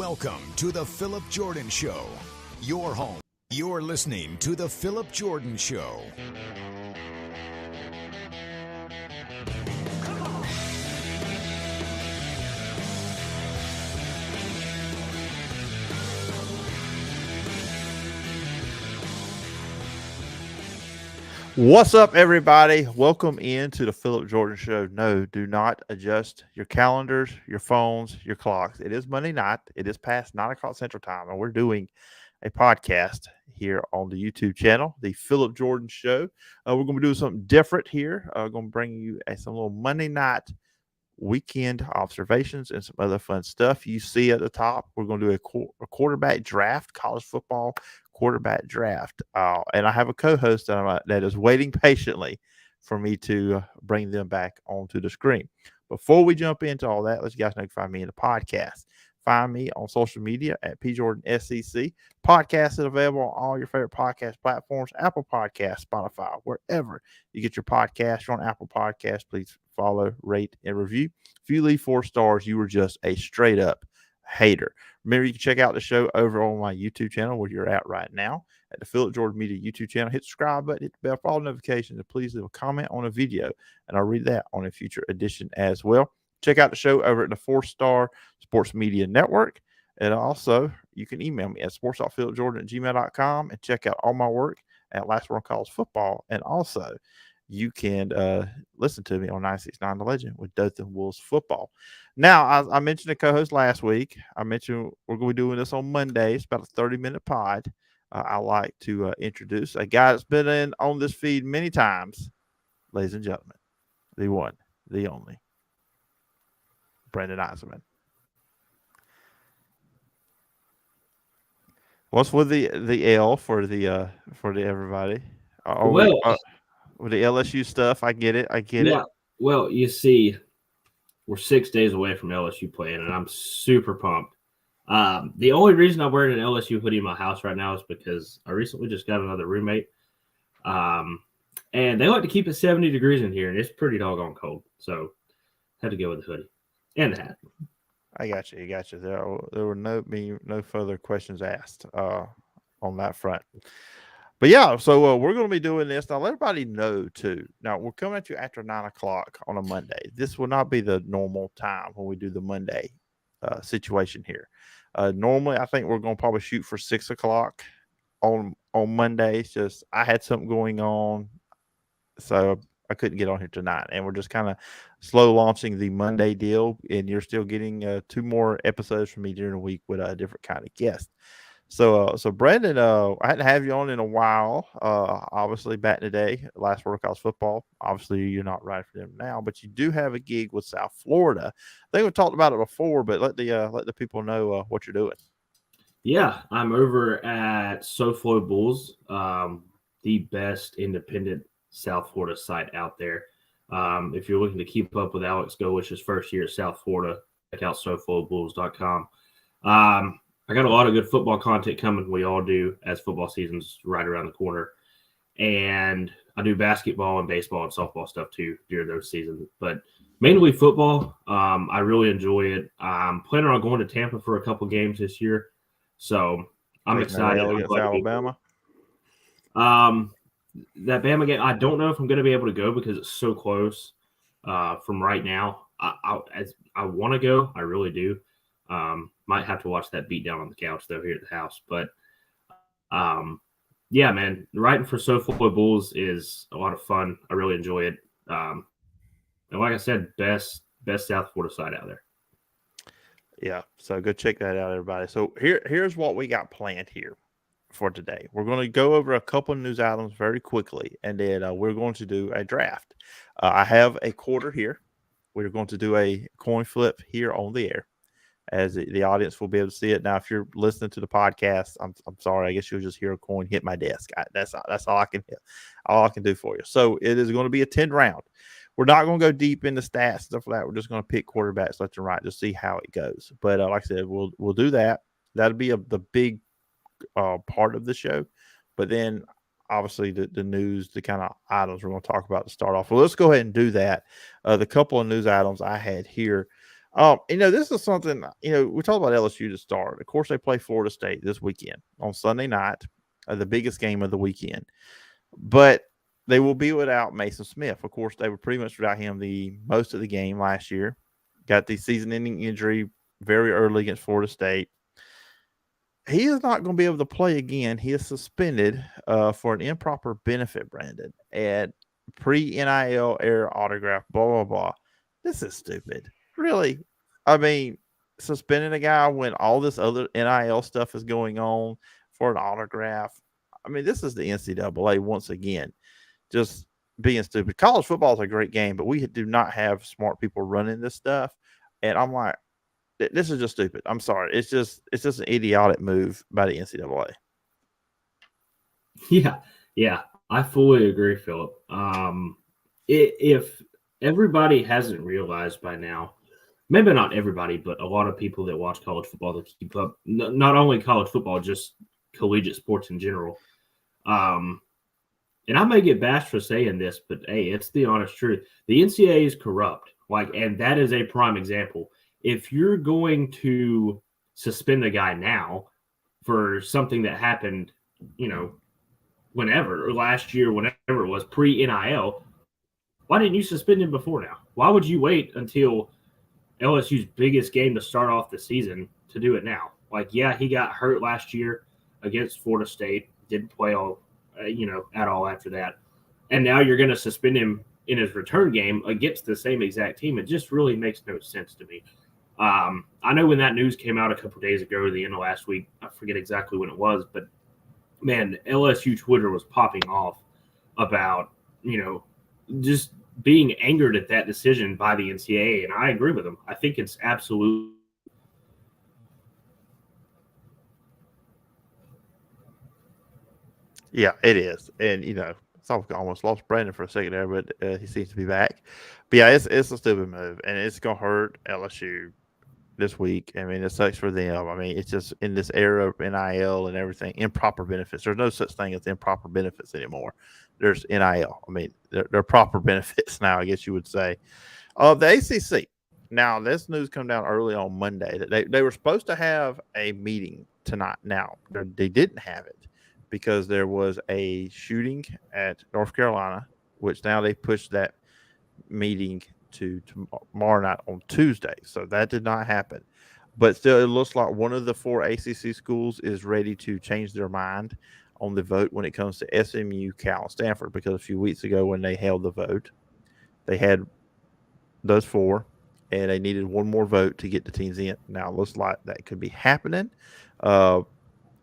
Welcome to the Phillip Jordan Show, your home. You're listening to the Phillip Jordan Show. What's up, everybody? Welcome into the Phillip Jordan Show. No, do not adjust your calendars, your phones, your clocks. It is Monday night. It is past 9 o'clock Central Time, and we're doing a podcast here on the YouTube channel, the Phillip Jordan Show. We're going to be doing something different here. We're going to bring you some little Monday night weekend observations and some other fun stuff. You see at the top, we're going to do a quarterback draft, college football quarterback draft. And I have a co-host that is waiting patiently for me to bring them back onto the screen. Before we jump into all that, let you guys know you can find me in the podcast. Find me on social media at PJordanSEC. Podcast is available on all your favorite podcast platforms, Apple Podcasts, Spotify, wherever you get your podcast. You're on Apple Podcasts, please follow, rate, and review. If you leave 4 stars, you were just a straight up hater. Remember, you can check out the show over on my YouTube channel where you're at right now at the Phillip Jordan Media YouTube channel. Hit the subscribe button, hit the bell for all notifications, and please leave a comment on a video, and I'll read that on a future edition as well. Check out the show over at the 4-Star Sports Media Network. And also, you can email me at sports.phillipjordan@gmail.com and check out all my work at Last Word on College Football. And also, you can listen to me on 969 The Legend with Dothan Wolves Football. Now, I mentioned the co-host last week. I mentioned we're going to be doing this on Monday. It's about a 30-minute pod. I like to introduce a guy that's been on this feed many times. Ladies and gentlemen, the one, the only, Brandon Eisenman. What's with the L for the everybody? With the LSU stuff, I get it. Yeah. Well, you see, we're 6 days away from LSU playing, and I'm super pumped. The only reason I'm wearing an LSU hoodie in my house right now is because I recently just got another roommate. And they like to keep it 70 degrees in here, and it's pretty doggone cold. So had to go with the hoodie and the hat. I got you. There were no further questions asked on that front. But yeah, so we're going to be doing this. Now, let everybody know, too. Now, we're coming at you after 9 o'clock on a Monday. This will not be the normal time when we do the Monday situation here. Normally, I think we're going to probably shoot for 6 o'clock on Mondays. Just I had something going on, so I couldn't get on here tonight. And we're just kind of slow launching the Monday deal. And you're still getting 2 more episodes from me during the week with a different kind of guest. So Brandon, I hadn't have you on in a while. Obviously, back in the day, Last Word on College Football. Obviously, you're not right for them now, but you do have a gig with South Florida. I think we talked about it before, but let the people know what you're doing. Yeah, I'm over at SoFlo Bulls, the best independent South Florida site out there. If you're looking to keep up with Alex Golish's first year at South Florida, check out SoFloBulls.com. I got a lot of good football content coming. We all do, as football season's right around the corner. And I do basketball and baseball and softball stuff too during those seasons. But mainly football. I really enjoy it. I'm planning on going to Tampa for a couple games this year. So I'm excited. Against Alabama? That Bama game, I don't know if I'm going to be able to go because it's so close from right now. I want to go. I really do. Might have to watch that beat down on the couch, though, here at the house. But, yeah, man, writing for SoFlo Bulls is a lot of fun. I really enjoy it. And like I said, best South Florida side out there. Yeah, so go check that out, everybody. So here's what we got planned here for today. We're going to go over a couple of news items very quickly, and then we're going to do a draft. I have a quarter here. We're going to do a coin flip here on the air, as the audience will be able to see it. Now, if you're listening to the podcast, I'm sorry. I guess you'll just hear a coin hit my desk. That's all I can hit. All I can do for you. So it is going to be a 10 round. We're not going to go deep into stats and stuff like that. We're just going to pick quarterbacks left and right to see how it goes. But like I said, we'll do that. That'll be the big part of the show. But then obviously the news, the kind of items we're going to talk about to start off. Well, let's go ahead and do that. The couple of news items I had here. This is something, we talked about LSU to start. Of course, they play Florida State this weekend on Sunday night, the biggest game of the weekend. But they will be without Mason Smith. Of course, they were pretty much without him the most of the game last year. Got the season-ending injury very early against Florida State. He is not going to be able to play again. He is suspended for an improper benefit, Brandon, and pre-NIL era autograph, blah, blah, blah. This is stupid. Really? I mean, suspending a guy when all this other NIL stuff is going on for an autograph. I mean, this is the NCAA once again, just being stupid. College football is a great game, but we do not have smart people running this stuff. And I'm like, this is just stupid. I'm sorry. It's just an idiotic move by the NCAA. Yeah, I fully agree, Phillip. If everybody hasn't realized by now, maybe not everybody, but a lot of people that watch college football that keep up, not only college football, just collegiate sports in general. And I may get bashed for saying this, but hey, it's the honest truth. The NCAA is corrupt. And that is a prime example. If you're going to suspend a guy now for something that happened, whenever, or last year, whenever it was pre-NIL, why didn't you suspend him before now? Why would you wait until LSU's biggest game to start off the season to do it now? He got hurt last year against Florida State, didn't play at all after that. And now you're going to suspend him in his return game against the same exact team. It just really makes no sense to me. I know when that news came out a couple of days ago or the end of last week, I forget exactly when it was, but man, LSU Twitter was popping off about, just being angered at that decision by the NCAA. And I agree with them. I think it's absolute. Yeah, it is. And, I almost lost Brandon for a second there, but he seems to be back. But yeah, it's a stupid move, and it's going to hurt LSU this week. I mean, it sucks for them. I mean, it's just in this era of NIL and everything, improper benefits. There's no such thing as improper benefits anymore. There's NIL. I mean, they're proper benefits now, I guess you would say. The ACC. Now, this news come down early on Monday that they were supposed to have a meeting tonight. Now, they didn't have it because there was a shooting at North Carolina, which now they pushed that meeting to tomorrow night on Tuesday. So that did not happen. But still, it looks like one of the 4 ACC schools is ready to change their mind on the vote when it comes to SMU, Cal, and Stanford, because a few weeks ago when they held the vote, they had those 4, and they needed one more vote to get the teams in. Now, it looks like that could be happening.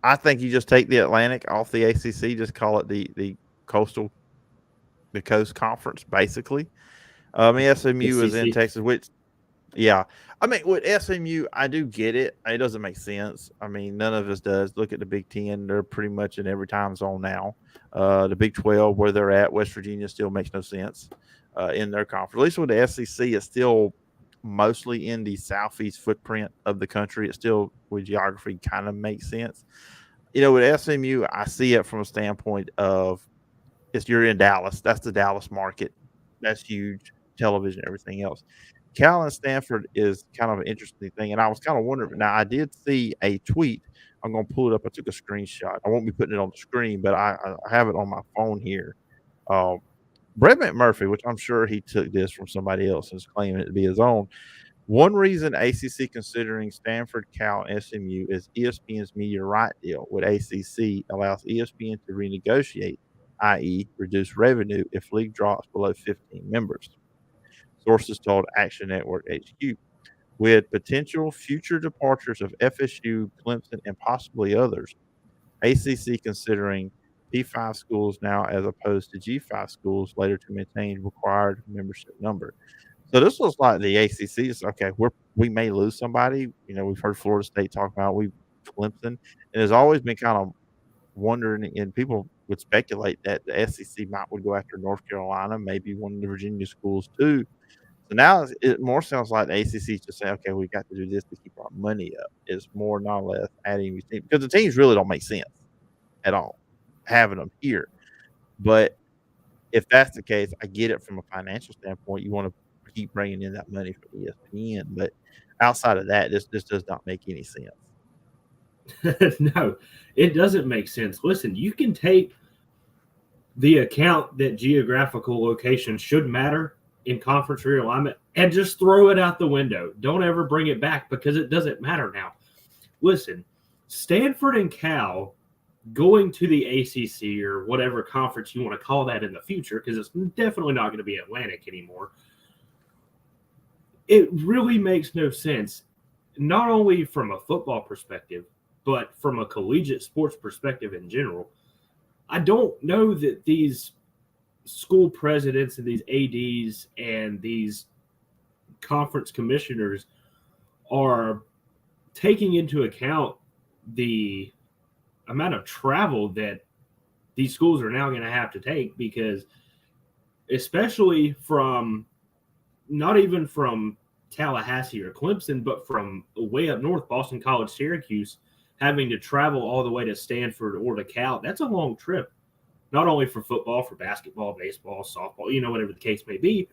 I think you just take the Atlantic off the ACC, just call it the Coast Conference, basically. SMU is in Texas, which, yeah. I mean, with SMU, I do get it. It doesn't make sense. I mean, none of us does. Look at the Big Ten. They're pretty much in every time zone now. The Big 12, where they're at, West Virginia still makes no sense in their conference. At least with the SEC, it's still mostly in the southeast footprint of the country. It still, with geography, kind of makes sense. With SMU, I see it from a standpoint of you're in Dallas. That's the Dallas market. That's huge. Television, everything else. Cal and Stanford is kind of an interesting thing. And I was kind of wondering. Now, I did see a tweet. I'm going to pull it up. I took a screenshot. I won't be putting it on the screen, but I have it on my phone here. Brett McMurphy, which I'm sure he took this from somebody else and is claiming it to be his own. One reason ACC considering Stanford, Cal, and SMU is ESPN's media right deal with ACC allows ESPN to renegotiate, i.e., reduce revenue if league drops below 15 members. Sources told Action Network HQ. With potential future departures of FSU, Clemson, and possibly others, ACC considering P5 schools now as opposed to G5 schools later to maintain required membership number. So this looks like the ACC is okay. We may lose somebody. We've heard Florida State talk about Clemson, and there's always been kind of wondering, and people would speculate that the SEC would go after North Carolina, maybe one of the Virginia schools too. So now it more sounds like the ACC just saying, okay, we got to do this to keep our money up. It's more, not less, adding these teams because the teams really don't make sense at all having them here. But if that's the case, I get it from a financial standpoint. You want to keep bringing in that money from ESPN. But outside of that, this does not make any sense. No, it doesn't make sense. Listen, you can take the account that geographical location should matter in conference realignment and just throw it out the window. Don't ever bring it back because it doesn't matter now. Listen, Stanford and Cal going to the ACC or whatever conference you want to call that in the future, because it's definitely not going to be Atlantic anymore. It really makes no sense, not only from a football perspective, but from a collegiate sports perspective in general. I don't know that these school presidents and these ADs and these conference commissioners are taking into account the amount of travel that these schools are now going to have to take, because especially from not even from Tallahassee or Clemson, but from way up north, Boston College, Syracuse, having to travel all the way to Stanford or to Cal, that's a long trip, not only for football, for basketball, baseball, softball, whatever the case may be.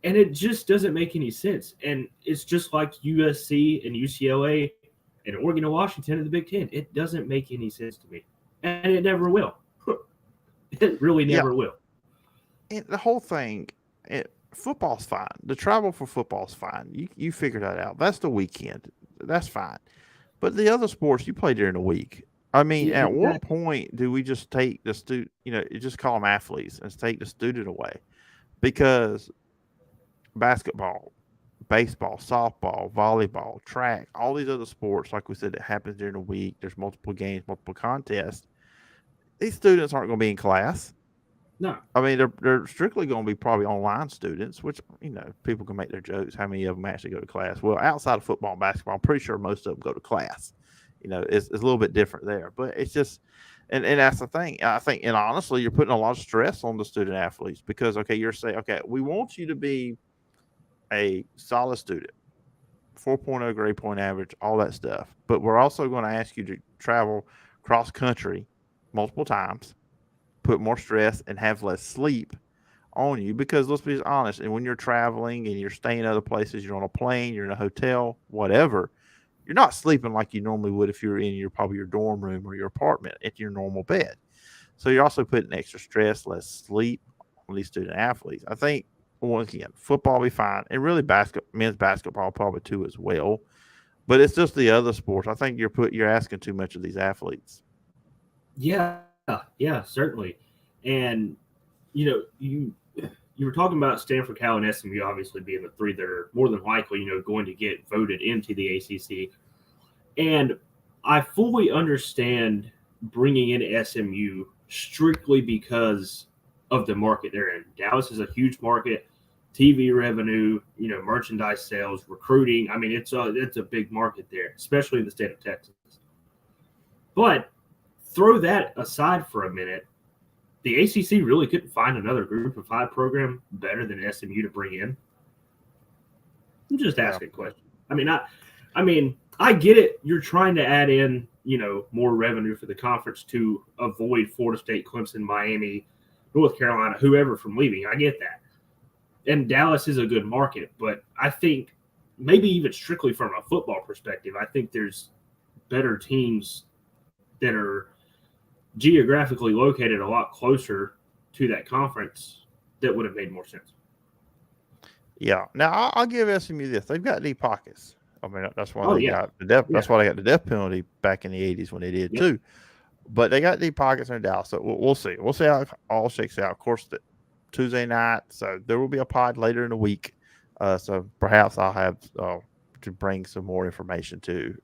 And it just doesn't make any sense. And it's just like USC and UCLA and Oregon and Washington in the Big Ten. It doesn't make any sense to me. And it never will. It really never will. And the whole thing, football's fine. The travel for football's fine. You figure that out. That's the weekend. That's fine. But the other sports, you play during the week. I mean, at what point do we just take the student, just call them athletes and take the student away? Because basketball, baseball, softball, volleyball, track, all these other sports, like we said, that happens during the week. There's multiple games, multiple contests. These students aren't going to be in class. No. I mean, they're strictly going to be probably online students, which, people can make their jokes. How many of them actually go to class? Well, outside of football and basketball, I'm pretty sure most of them go to class. It's a little bit different there. But it's just, and that's the thing. I think, and honestly, you're putting a lot of stress on the student athletes because, okay, you're saying, okay, we want you to be a solid student, 4.0 grade point average, all that stuff. But we're also going to ask you to travel cross country multiple times, put more stress, and have less sleep on you. Because let's be honest, and when you're traveling and you're staying other places, you're on a plane, you're in a hotel, whatever, you're not sleeping like you normally would if you're in probably your dorm room or your apartment at your normal bed. So you're also putting extra stress, less sleep on these student athletes. I think, once again, football will be fine, and really men's basketball probably too as well. But it's just the other sports. I think you're asking too much of these athletes. Yeah, certainly. And you were talking about Stanford, Cal, and SMU obviously being the three that are more than likely, going to get voted into the ACC. And I fully understand bringing in SMU strictly because of the market they're in. Dallas is a huge market, TV revenue, merchandise sales, recruiting. I mean, it's a big market there, especially in the state of Texas. But throw that aside for a minute. The ACC really couldn't find another Group of 5 program better than SMU to bring in. I'm just asking a question. I mean, I get it. You're trying to add in, more revenue for the conference to avoid Florida State, Clemson, Miami, North Carolina, whoever from leaving. I get that. And Dallas is a good market, but I think maybe even strictly from a football perspective, I think there's better teams that are geographically located a lot closer to that conference that would have made more sense. Yeah. Now I'll give SMU this. They've got deep pockets. I mean, that's why they got the death. That's why they got the death penalty back in the 80s when they did too. But they got deep pockets in Dallas. So we'll see. We'll see how it all shakes out. Of course, Tuesday night. So there will be a pod later in the week. So perhaps I'll have to bring some more information to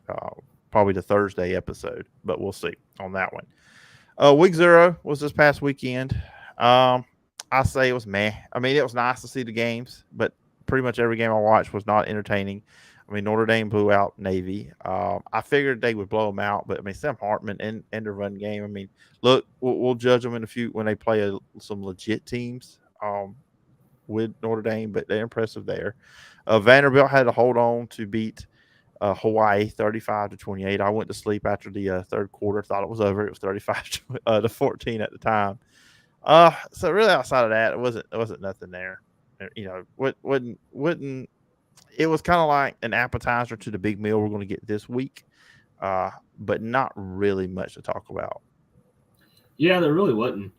probably the Thursday episode. But we'll see on that one. Week 0 was this past weekend. I say it was meh. I mean, it was nice to see the games, but pretty much every game I watched was not entertaining. I mean, Notre Dame blew out Navy. I figured they would blow them out, but I mean, Sam Hartman and the run game. I mean, look, we'll judge them in a few when they play some legit teams with Notre Dame, but they're impressive there. Vanderbilt had to hold on to beat Hawaii 35-28. I went to sleep after the third quarter. Thought it was over. It was 35-14 at the time. So really, outside of that, it wasn't nothing there. wouldn't. It was kind of like an appetizer to the big meal we're going to get this week, but not really much to talk about. Yeah, there really wasn't.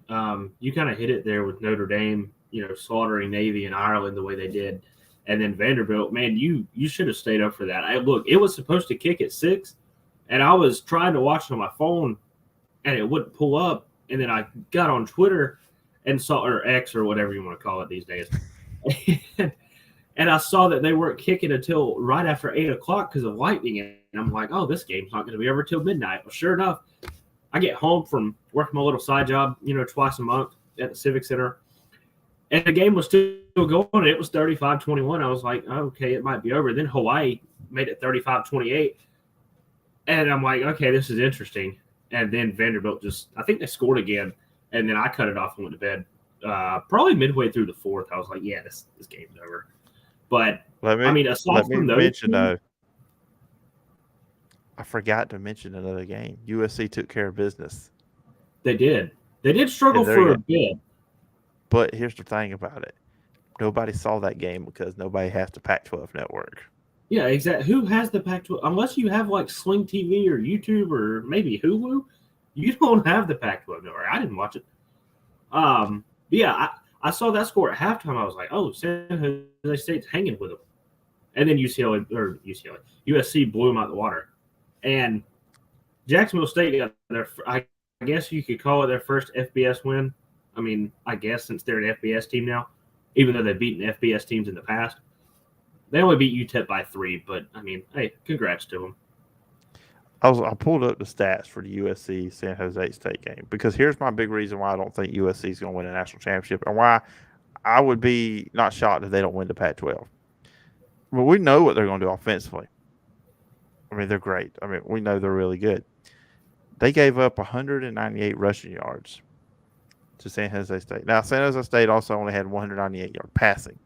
You kind of hit it there with Notre Dame, slaughtering Navy and Ireland the way they did. And then Vanderbilt, man, you should have stayed up for that. Look, it was supposed to kick at 6, and I was trying to watch it on my phone, and it wouldn't pull up. And then I got on Twitter and saw, or X or whatever you want to call it these days, and I saw that they weren't kicking until right after 8 o'clock because of lightning. And I'm like, oh, this game's not going to be over till midnight. Well, sure enough, I get home from working my little side job, twice a month at the Civic Center, and the game was still going. It was 35-21. I was like, oh, okay, it might be over. Then Hawaii made it 35-28, and I'm like, okay, this is interesting. And then Vanderbilt I think they scored again, and then I cut it off and went to bed. Probably midway through the fourth, I was like, yeah, this game's over. But, aside from those I forgot to mention another game. USC took care of business. They did. They did struggle for a bit. But here's the thing about it. Nobody saw that game because nobody has the Pac-12 network. Yeah, exactly. Who has the Pac-12? Unless you have like Sling TV or YouTube or maybe Hulu, you don't have the Pac-12 network. I didn't watch it. I saw that score at halftime. I was like, oh, San Jose State's hanging with them. And then USC blew them out of the water. And Jacksonville State got I guess you could call it their first FBS win. I guess since they're an FBS team now, even though they've beaten FBS teams in the past. They only beat UTEP by 3, but, hey, congrats to them. I pulled up the stats for the USC San Jose State game because here's my big reason why I don't think USC is going to win a national championship and why I would be not shocked if they don't win the Pac-12. But we know what they're going to do offensively. They're great. We know they're really good. They gave up 198 rushing yards to San Jose State. Now, San Jose State also only had 198 yards passing,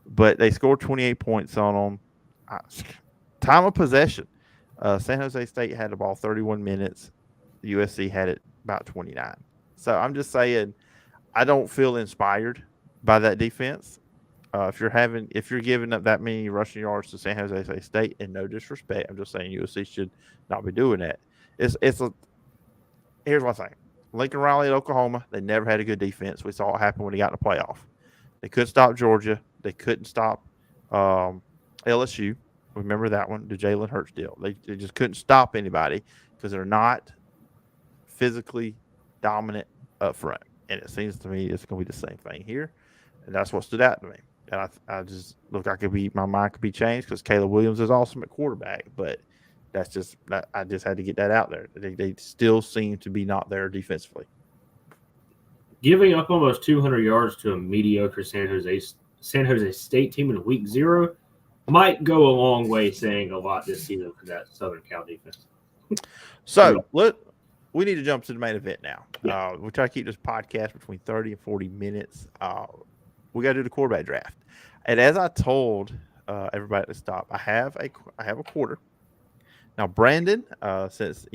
but they scored 28 points on them. Time of possession. San Jose State had the ball 31 minutes. USC had it about 29. So I'm just saying I don't feel inspired by that defense. If you're giving up that many rushing yards to San Jose State, and no disrespect, I'm just saying USC should not be doing that. Here's my thing. Lincoln Riley at Oklahoma, they never had a good defense. We saw it happen when he got in the playoff. They couldn't stop Georgia. They couldn't stop LSU. Remember that one, the Jalen Hurts deal. They just couldn't stop anybody because they're not physically dominant up front. And it seems to me it's going to be the same thing here. And that's what stood out to me. And I just look, my mind could be changed because Caleb Williams is awesome at quarterback. But I just had to get that out there. They still seem to be not there defensively. Giving up almost 200 yards to a mediocre San Jose State team in week 0 might go a long way saying a lot this season for that Southern Cal defense. So we need to jump to the main event now. Yeah. We try to keep this podcast between 30 and 40 minutes. We got to do the quarterback draft. And as I told everybody to stop, I have a quarter. Now, Brandon, since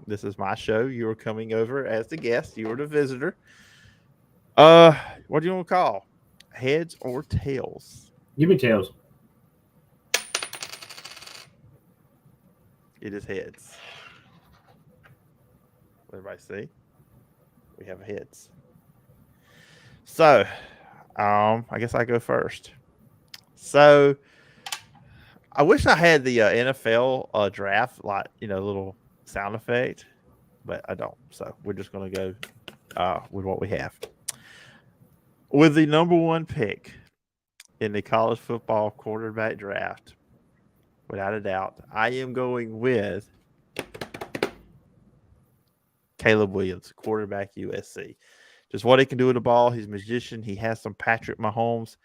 this is my show, you are coming over as the guest. You are the visitor. What do you want to call? Heads or tails? Give me tails. It is heads. Everybody see? We have heads. So, I guess I go first. So, I wish I had the NFL draft, little sound effect, but I don't. So, we're just going to go with what we have. With the number 1 pick in the college football quarterback draft, without a doubt, I am going with Caleb Williams, quarterback USC. Just what he can do with the ball. He's a magician. He has some Patrick Mahomes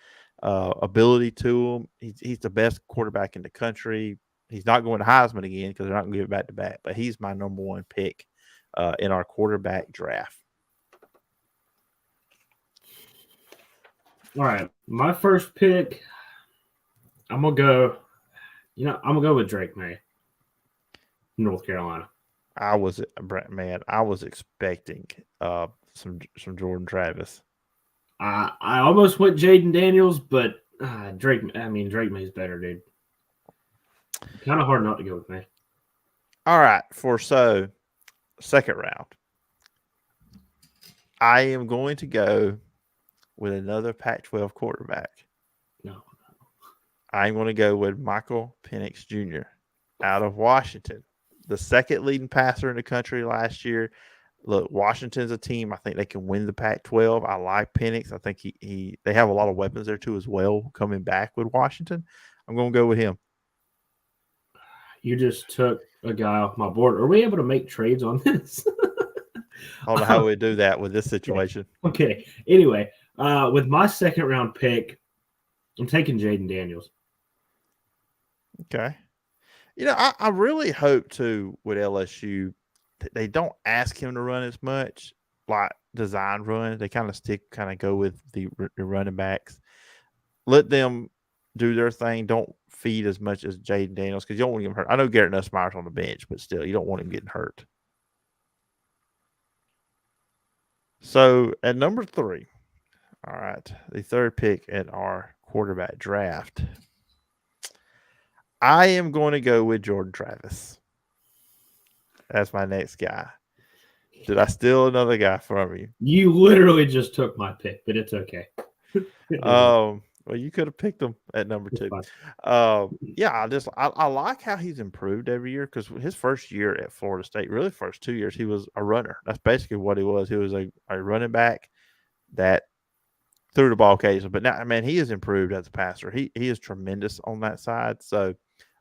ability to him. He's the best quarterback in the country. He's not going to Heisman again because they're not going to give it back to back, but he's my number 1 pick in our quarterback draft. All right. My first pick, I'm going to go with Drake May, North Carolina. I was expecting some Jordan Travis. I almost went Jaden Daniels, but Drake. I mean, Drake May's better, dude. Kind of hard not to go with me. All right, second round, I am going to go with another Pac-12 quarterback. No. I'm going to go with Michael Penix Jr. out of Washington, the second leading passer in the country last year. Look, Washington's a team. I think they can win the Pac-12. I like Penix. I think they have a lot of weapons there too as well coming back with Washington. I'm going to go with him. You just took a guy off my board. Are we able to make trades on this? I don't know how we do that with this situation. Okay. Anyway, with my second round pick, I'm taking Jaden Daniels. Okay. I really hope too with LSU they don't ask him to run as much like design run. They kind of go with the running backs. Let them do their thing. Don't feed as much as Jaden Daniels because you don't want him hurt. I know Garrett Nussmeier's on the bench, but still, you don't want him getting hurt. So at number 3, all right, the third pick in our quarterback draft, I am going to go with Jordan Travis. That's my next guy. Did I steal another guy from you? You literally just took my pick, but it's okay. Well, you could have picked him at number 2. Yeah, I like how he's improved every year because his first year at Florida State, really first 2 years, he was a runner. That's basically what he was. He was a running back that threw the ball occasionally. But now, man, he has improved as a passer. He is tremendous on that side. So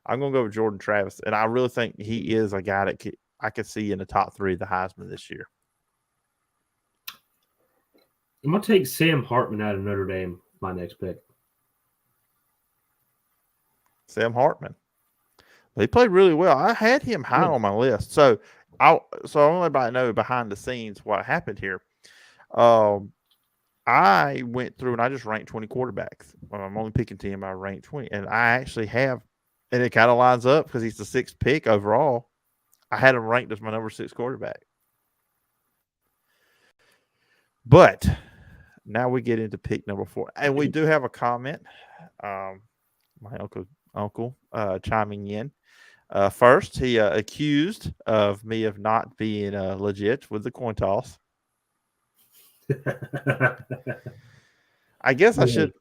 I'm going to go with Jordan Travis, and I really think he is a guy that I could see in the top 3 of the Heisman this year. I'm going to take Sam Hartman out of Notre Dame, my next pick. Sam Hartman. He played really well. I had him high on my list. So I want everybody to know behind the scenes what happened here. I went through and I just ranked 20 quarterbacks. Well, I'm only picking 10, I ranked 20. And I actually have, and it kind of lines up because he's the 6th pick overall. I had him ranked as my number 6 quarterback. But now we get into pick number 4. And we do have a comment. My uncle chiming in. First, he accused of me of not being legit with the coin toss. I guess I should.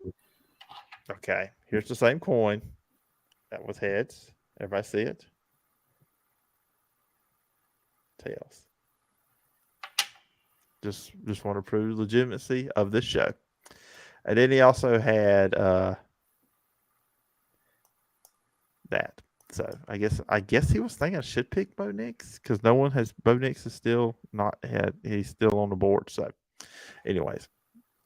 Okay, here's the same coin. That was heads. Everybody see it? Tails. Just want to prove legitimacy of this show. And then he also had that. So I guess he was thinking I should pick Bo Nix because no one has. Bo Nix is still not had. He's still on the board. So, anyways,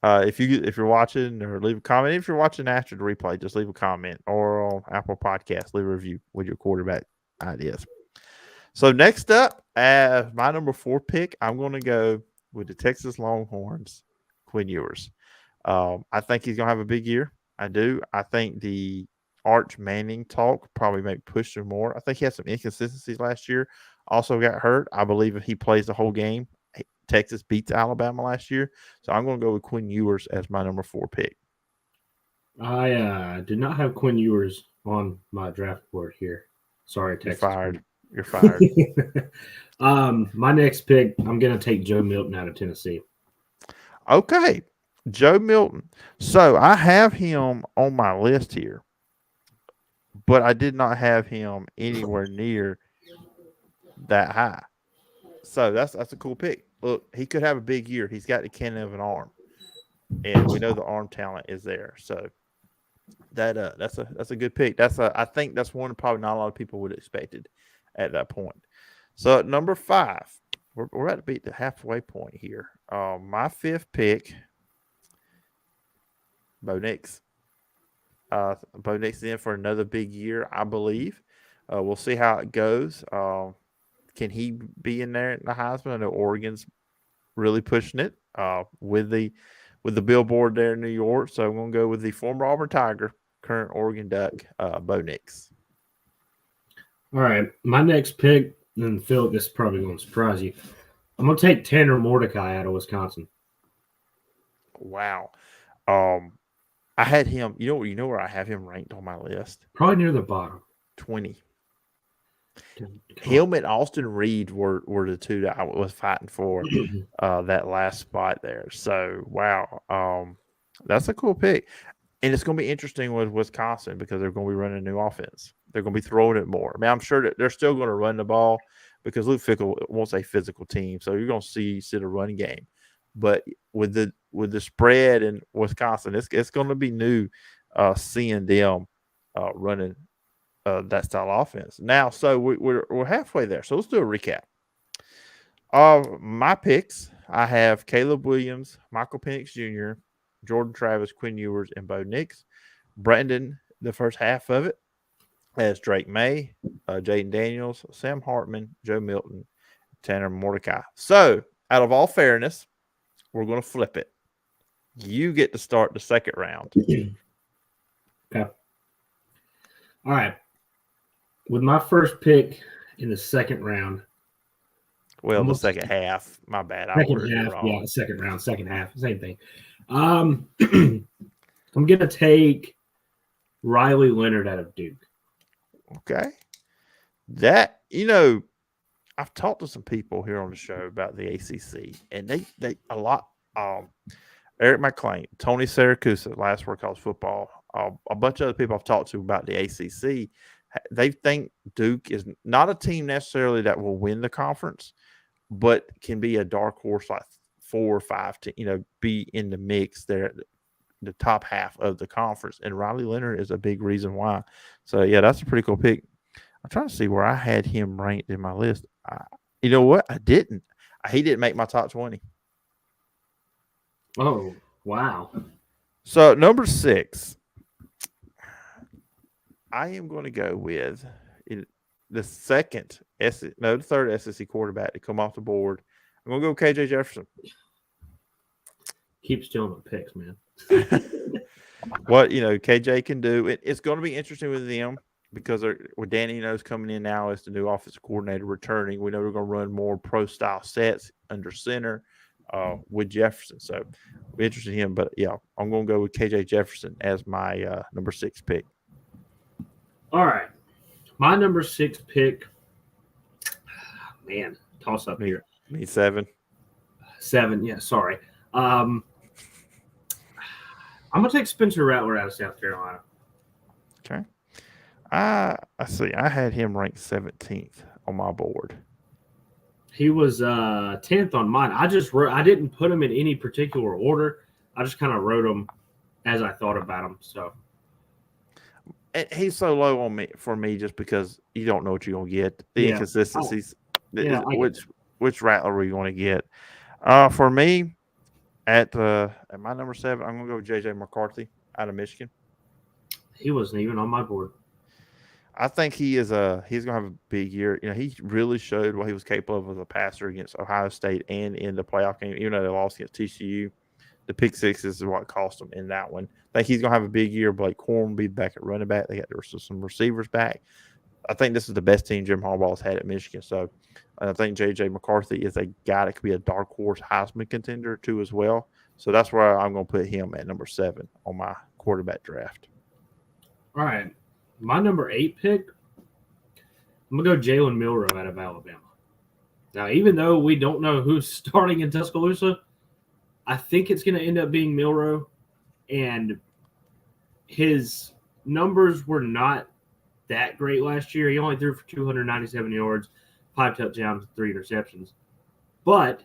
if you're watching or leave a comment, if you're watching after the replay, just leave a comment or on Apple Podcasts, leave a review with your quarterback ideas. So next up, as my number 4 pick, I'm going to go with the Texas Longhorns, Quinn Ewers. I think he's going to have a big year. I do. I think the Arch Manning talk probably make push him more. I think he had some inconsistencies last year. Also got hurt. I believe if he plays the whole game, Texas beats Alabama last year. So I'm going to go with Quinn Ewers as my number 4 pick. I did not have Quinn Ewers on my draft board here. Sorry, Texas. You're fired. My next pick, I'm going to take Joe Milton out of Tennessee. Okay. Joe Milton. So I have him on my list here, but I did not have him anywhere near that high. So that's a cool pick. Look, he could have a big year. He's got the cannon of an arm, and we know the arm talent is there. So that's a good pick. I think that's one probably not a lot of people would have expected at that point. So at number 5, we're at to beat the halfway point here. My 5th pick, Bo Nix. Bo Nix is in for another big year, I believe. We'll see how it goes. Can he be in there in the Heisman? I know Oregon's really pushing it with the billboard there in New York. So I'm going to go with the former Auburn Tiger, current Oregon Duck, Bo Nix. All right, my next pick, and Phillip, this is probably going to surprise you. I'm going to take Tanner Mordecai out of Wisconsin. Wow. I had him. You know where I have him ranked on my list? Probably near the bottom. 20. Come Him and Austin Reed were the two that I was fighting for that last spot there. So wow, that's a cool pick, and it's going to be interesting with Wisconsin because they're going to be running a new offense. They're going to be throwing it more. I mean, I'm sure that they're still going to run the ball because Luke Fickell wants a physical team, so you're going to see a running game. But with the spread in Wisconsin, it's going to be new seeing them running that style of offense. Now, so we're halfway there. So let's do a recap. My picks, I have Caleb Williams, Michael Penix Jr., Jordan Travis, Quinn Ewers, and Bo Nix. Brandon, the first half of it, has Drake May, Jaden Daniels, Sam Hartman, Joe Milton, Tanner Mordecai. So, out of all fairness, we're going to flip it. You get to start the second round. Okay. All right. With my first pick in the second round. Well, the second half. My bad. Second half. Yeah, second round, second half. Same thing. I'm going to take Riley Leonard out of Duke. Okay. That, I've talked to some people here on the show about the ACC, and they a lot. Eric McClain, Tony Siracusa, last word college football, a bunch of other people I've talked to about the ACC. They think Duke is not a team necessarily that will win the conference, but can be a dark horse, like 4 or 5 to be in the mix there, the top half of the conference. And Riley Leonard is a big reason why. So yeah, that's a pretty cool pick. I'm trying to see where I had him ranked in my list. You know what? I didn't. He didn't make my top 20. Oh, wow. So number 6, I am going to go with the third SEC quarterback to come off the board. I'm going to go with KJ Jefferson. Keep stealing my picks, man. What KJ can do. It's going to be interesting with them because with Danny coming in now as the new offensive coordinator returning. We know we're going to run more pro style sets under center with Jefferson. So we're interested in him. But yeah, I'm going to go with KJ Jefferson as my number 6 pick. All right. My number 6 pick, man, toss up here. Me 7. 7, yeah, sorry. I'm going to take Spencer Rattler out of South Carolina. Okay. I see. I had him ranked 17th on my board. He was 10th on mine. I didn't put him in any particular order. I just kind of wrote him as I thought about him, so. And he's so low on me for me just because you don't know what you're gonna get. The inconsistencies. Which Rattler are you going to get? For me, at my number 7, I'm gonna go with JJ McCarthy out of Michigan. He wasn't even on my board. I think he's gonna have a big year. He really showed what he was capable of as a passer against Ohio State and in the playoff game, even though they lost against TCU. The pick 6 is what cost them in that one. I think he's going to have a big year. Blake Corum will be back at running back. They got some receivers back. I think this is the best team Jim Harbaugh has had at Michigan. So I think J.J. McCarthy is a guy that could be a dark horse Heisman contender too as well. So that's where I'm going to put him at number 7 on my quarterback draft. All right. My number 8 pick, I'm going to go Jalen Milroe out of Alabama. Now, even though we don't know who's starting in Tuscaloosa, I think it's going to end up being Milroe, and his numbers were not that great last year. He only threw for 297 yards, 5 touchdowns, 3 interceptions. But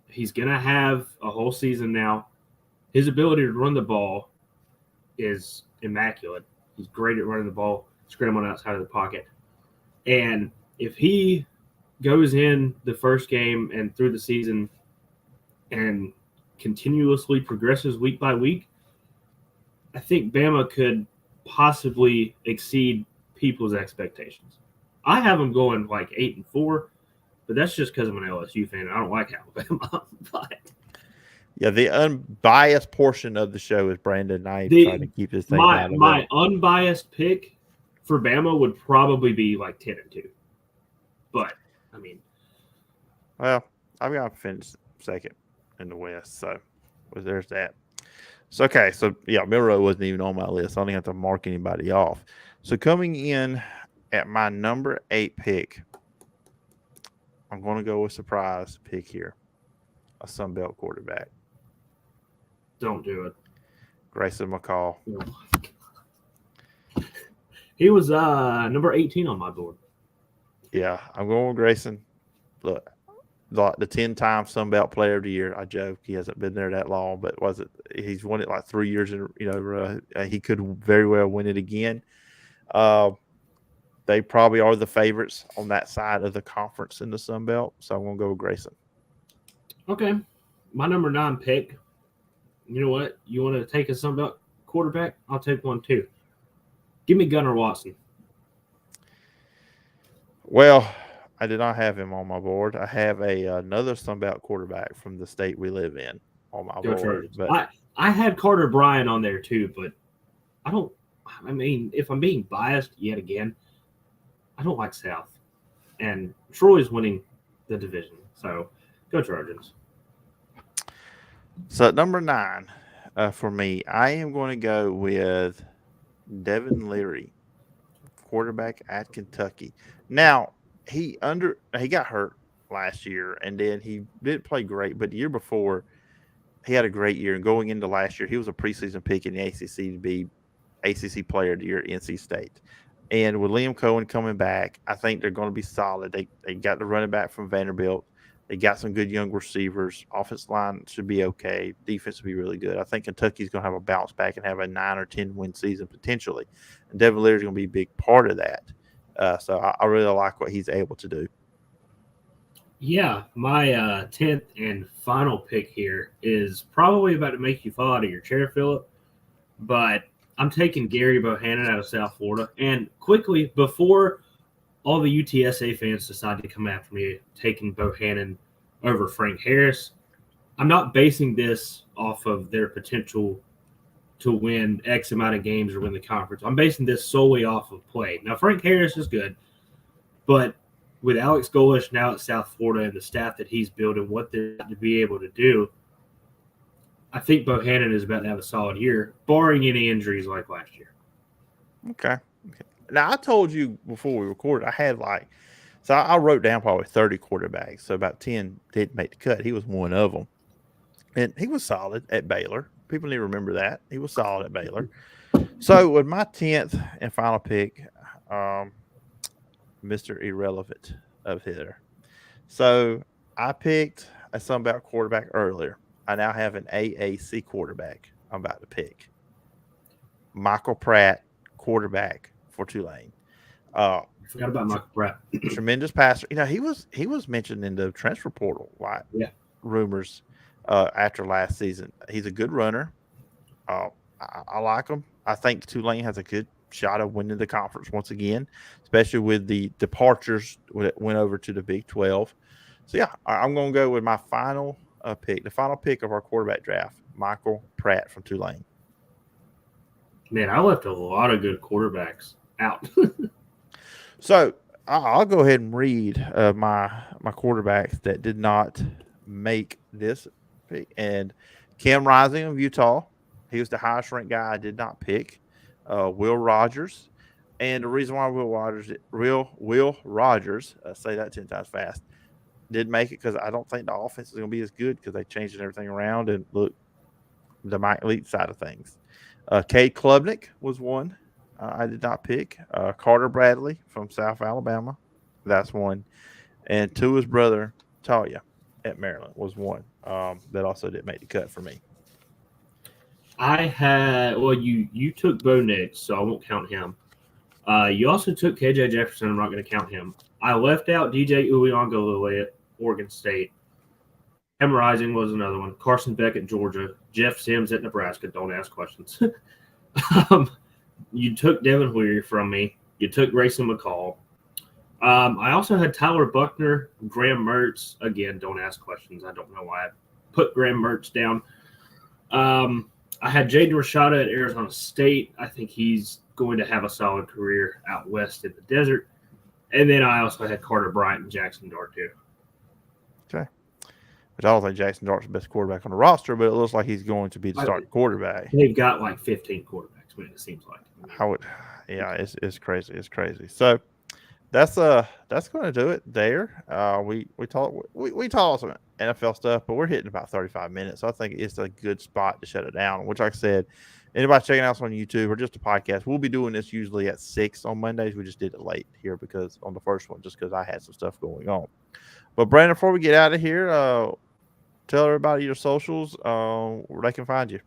he's going to have a whole season now. His ability to run the ball is immaculate. He's great at running the ball, scrambling outside of the pocket. And if he goes in the first game and through the season and continuously progresses week by week, I think Bama could possibly exceed people's expectations. I have them going like 8-4, but that's just because I'm an LSU fan and I don't like Alabama. But yeah, the unbiased portion of the show is Brandon Knight trying to keep this thing down. My unbiased pick for Bama would probably be like 10-2. But I mean, well, I've got to finish second in the West, so there's that. So Milroe wasn't even on my list. I don't even have to mark anybody off. So coming in at my number 8 pick, I'm going to go with surprise pick here, a Sunbelt quarterback, Don't do it. Grayson McCall. He was number 18 on my board. Yeah, I'm going with Grayson. Look, the 10-time Sunbelt Player of the Year. I joke he hasn't been there that long, but he's won it like 3 years in he could very well win it again. They probably are the favorites on that side of the conference in the Sunbelt, so I'm going to go with Grayson. Okay, my number 9 pick. You know what? You want to take a Sunbelt quarterback? I'll take one too. Give me Gunnar Watson. Well, I did not have him on my board. I have another Sunbelt quarterback from the state we live in on my board. But I had Carter Bryant on there too, but I mean, if I'm being biased yet again, I don't like South. And Troy's winning the division. So go Trojans. So at number 9 for me, I am going to go with Devin Leary, quarterback at Kentucky. Now, he got hurt last year, and then he didn't play great, but the year before, he had a great year. And going into last year, he was a preseason pick in the ACC to be ACC Player of the Year at NC State. And with Liam Cohen coming back, I think they're going to be solid. They got the running back from Vanderbilt. They got some good young receivers. Offensive line should be okay. Defense will be really good. I think Kentucky's going to have a bounce back and have a 9 or 10 win season potentially. And Devin Leary is going to be a big part of that. So I really like what he's able to do. Yeah, my 10th and final pick here is probably about to make you fall out of your chair, Phillip. But I'm taking Gary Bohannon out of South Florida. And quickly, before all the UTSA fans decide to come after me taking Bohannon over Frank Harris, I'm not basing this off of their potential to win X amount of games or win the conference. I'm basing this solely off of play. Now, Frank Harris is good, but with Alex Golesh now at South Florida and the staff that he's built and what they're to be able to do, I think Bohannon is about to have a solid year, barring any injuries like last year. Okay. Now, I told you before we recorded, I wrote down probably 30 quarterbacks. So about 10 didn't make the cut. He was one of them. And he was solid at Baylor. People need to remember that. He was solid at Baylor. So with my 10th and final pick, Mr. Irrelevant of hitter. So I picked a Sunbelt quarterback earlier. I now have an AAC quarterback I'm about to pick. Michael Pratt, quarterback for Tulane. I forgot about Michael Pratt. Tremendous passer. He was mentioned in the transfer portal. Rumors after last season. He's a good runner. I like him. I think Tulane has a good shot of winning the conference once again, especially with the departures that went over to the Big 12. So, yeah, I'm going to go with my final pick, the final pick of our quarterback draft, Michael Pratt from Tulane. Man, I left a lot of good quarterbacks out. So I'll go ahead and read my quarterbacks that did not make this pick. And Cam Rising of Utah, he was the highest ranked guy I did not pick. Will Rogers, and the reason why Will Rogers, say that 10 times fast, did make it because I don't think the offense is going to be as good because they changed everything around and look the Mike Leach side of things. Cade Klubnik was one I did not pick. Carter Bradley from South Alabama, that's one. And Tua's brother, Talia, at Maryland was one that also didn't make the cut for me. You took Bo Nix, so I won't count him. You also took KJ Jefferson. I'm not going to count him. I left out DJ Uiagalelei at Oregon State. Cam Rising was another one. Carson Beck at Georgia. Jeff Sims at Nebraska. Don't ask questions. You took Devin Leary from me. You took Grayson McCall. I also had Tyler Buckner, Graham Mertz. Again, don't ask questions. I don't know why I put Graham Mertz down. I had Jaden Rashada at Arizona State. I think he's going to have a solid career out west in the desert. And then I also had Carter Bryant and Jackson Dart too. Okay. which I don't think Jackson Dart's the best quarterback on the roster, but it looks like he's going to be the starting quarterback. They've got like 15 quarterbacks, man, it seems like. It's crazy. It's crazy. So that's going to do it there. We talked some NFL stuff, but we're hitting about 35 minutes. So I think it's a good spot to shut it down, which, like I said, anybody checking us on YouTube or just a podcast, we'll be doing this usually at 6 on Mondays. We just did it late here because on the first one, just because I had some stuff going on. But Brandon, before we get out of here, tell everybody your socials, where they can find you.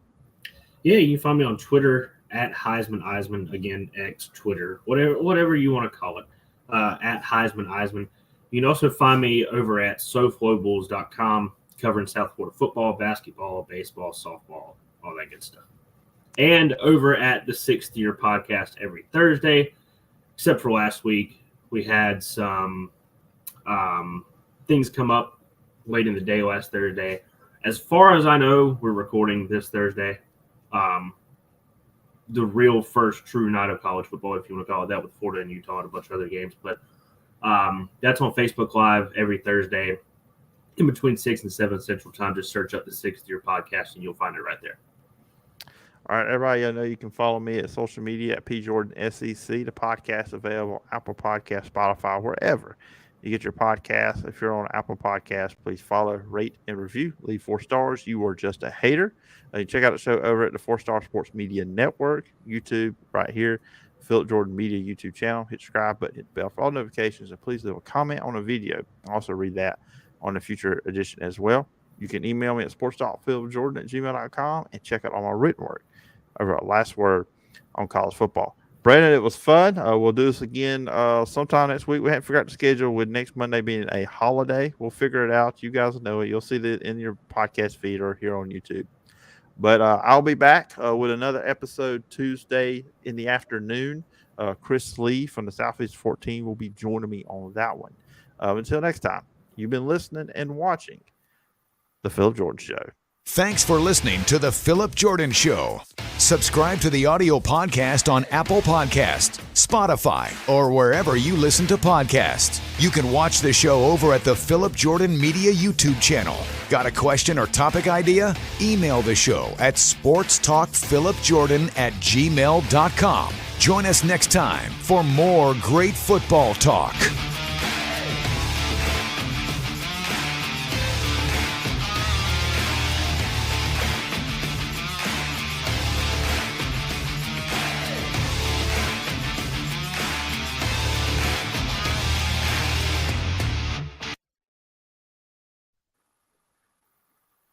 Yeah, you can find me on Twitter at Eisman, again, X, Twitter, whatever you want to call it, at Eisman. You can also find me over at SoFloBulls.com, covering South Florida football, basketball, baseball, softball, all that good stuff. And over at the Sixth Year podcast every Thursday, except for last week, we had some things come up late in the day last Thursday. As far as I know, we're recording this Thursday. The real first true night of college football, if you want to call it that, with Florida and Utah and a bunch of other games. But that's on Facebook Live every Thursday in between 6 and 7 Central Time. Just search up the Sixth Year podcast and you'll find it right there. All right, everybody, I know you can follow me at social media at PJordanSEC. The podcast available Apple Podcast, Spotify, wherever you get your podcast. If you're on Apple Podcasts, please follow, rate, and review. Leave 4 stars. You are just a hater. You check out the show over at the 4-Star Sports Media Network, YouTube, right here, Phillip Jordan Media YouTube channel. Hit subscribe button, hit the bell for all notifications, and please leave a comment on a video. I'll also read that on a future edition as well. You can email me at sports.philipjordan@gmail.com and check out all my written work over at Last Word on college football. Brandon, it was fun. We'll do this again sometime next week. We haven't figured out the schedule with next Monday being a holiday. We'll figure it out. You guys will know it. You'll see it in your podcast feed or here on YouTube. But I'll be back with another episode Tuesday in the afternoon. Chris Lee from the Southeast 14 will be joining me on that one. Until next time, you've been listening and watching The Phillip Jordan Show. Thanks for listening to The Phillip Jordan Show. Subscribe to the audio podcast on Apple Podcasts, Spotify, or wherever you listen to podcasts. You can watch the show over at the Phillip Jordan Media YouTube channel. Got a question or topic idea? Email the show at sportstalkphilipjordan@gmail.com. Join us next time for more great football talk.